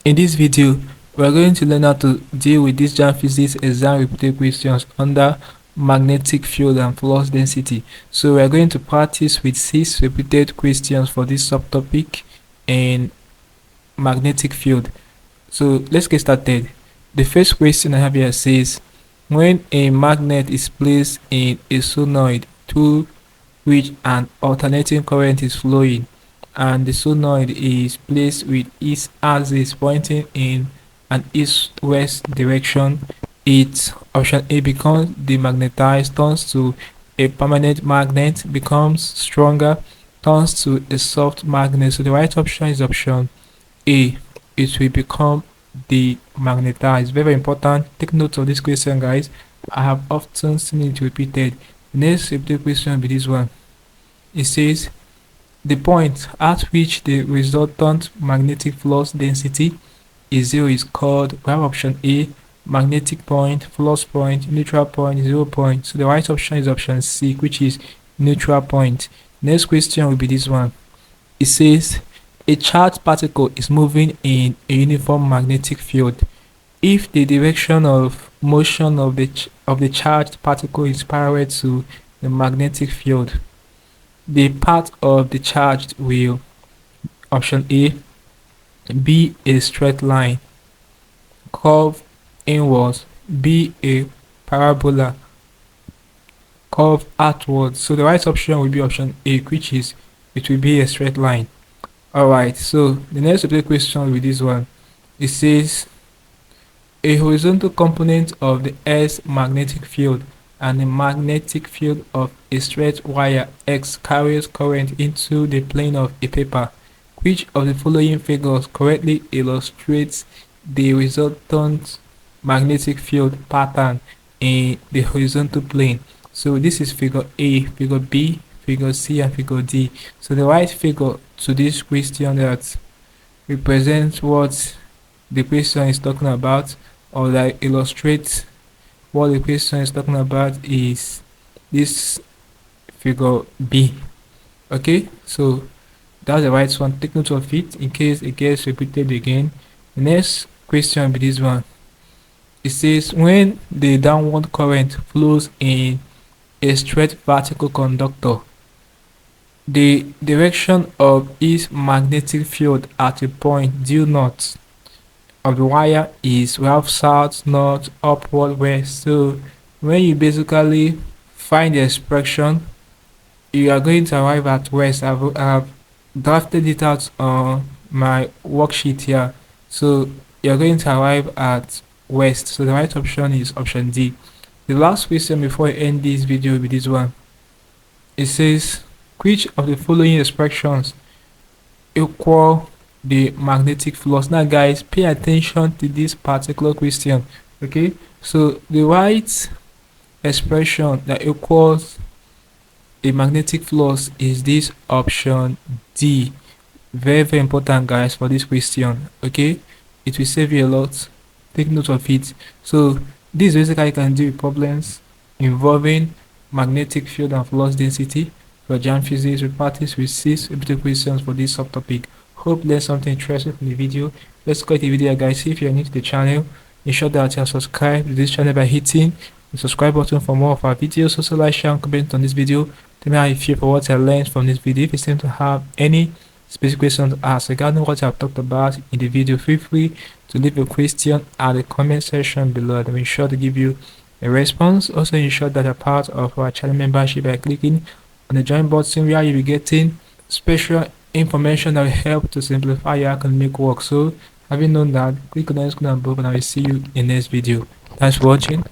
In this video, we are going to learn how to deal with these JAMB Physics exam repeated questions under magnetic field and flux density. So we are going to practice with 6 repeated questions for this subtopic in magnetic field. So let's get started. The first question I have here says, when a magnet is placed in a solenoid through which an alternating current is flowing, and the solenoid is placed with its axis pointing in an east-west direction, its option A becomes demagnetized, turns to a permanent magnet, becomes stronger, turns to a soft magnet. So the right option is option A. It will become demagnetized. Very important. Take note of this question, guys. I have often seen it repeated. The next repeated question will be this one. It says, the point at which the resultant magnetic flux density is 0 is called, we have option A, magnetic point, flux point, neutral point, 0 point. So the right option is option C, which is neutral point. Next question will be this one. It says, a charged particle is moving in a uniform magnetic field. If the direction of motion of the charged particle is parallel to the magnetic field, the path of the charge will, option A, be a straight line, curve inwards, be a parabola, curve outwards. So the right option will be option A, which is it will be a straight line. Alright, so the next question will be this one. It says, a horizontal component of the Earth's magnetic field and the magnetic field of a straight wire X carries current into the plane of a paper. Which of the following figures correctly illustrates the resultant magnetic field pattern in the horizontal plane? So this is figure A, figure B, figure C, and figure D. So the right figure to this question that represents what the question is talking about, or that illustrates what the question is talking about, is this figure B. Okay, so that's the right one. Take note of it in case it gets repeated again. The next question will be this one. It says, when the downward current flows in a straight vertical conductor, the direction of its magnetic field at a point due north of the wire is, we have south, north, upward, west. So when you basically find the expression, you are going to arrive at west. I've drafted it out on my worksheet here. So you're going to arrive at west. So the right option is option D. The last question before I end this video will be this one. It says, which of the following expressions equal the magnetic flux? Now guys, pay attention to this particular question. Okay, so the right expression that equals a magnetic flux is this option D. Very important, guys, for this question. Okay, it will save you a lot. Take note of it. So this basically you can do with problems involving magnetic field and flux density. For JAMB Physics, we practice with 6 repeated questions for this subtopic. Hope you learned something interesting from the video. Let's cut the video, guys. If you're new to the channel, ensure that you are subscribed to this channel by hitting the subscribe button for more of our videos. Also like, share, and comment on this video. Tell me how you feel for what I learned from this video. If you seem to have any specific questions to ask regarding what I've talked about in the video, feel free to leave a question at the comment section below, and we'll ensure to give you a response. Also ensure that you're part of our channel membership by clicking on the join button, where you'll be getting special information that will help to simplify your academic work. So having known that, click on the screen above and I will see you in the next video. Thanks for watching.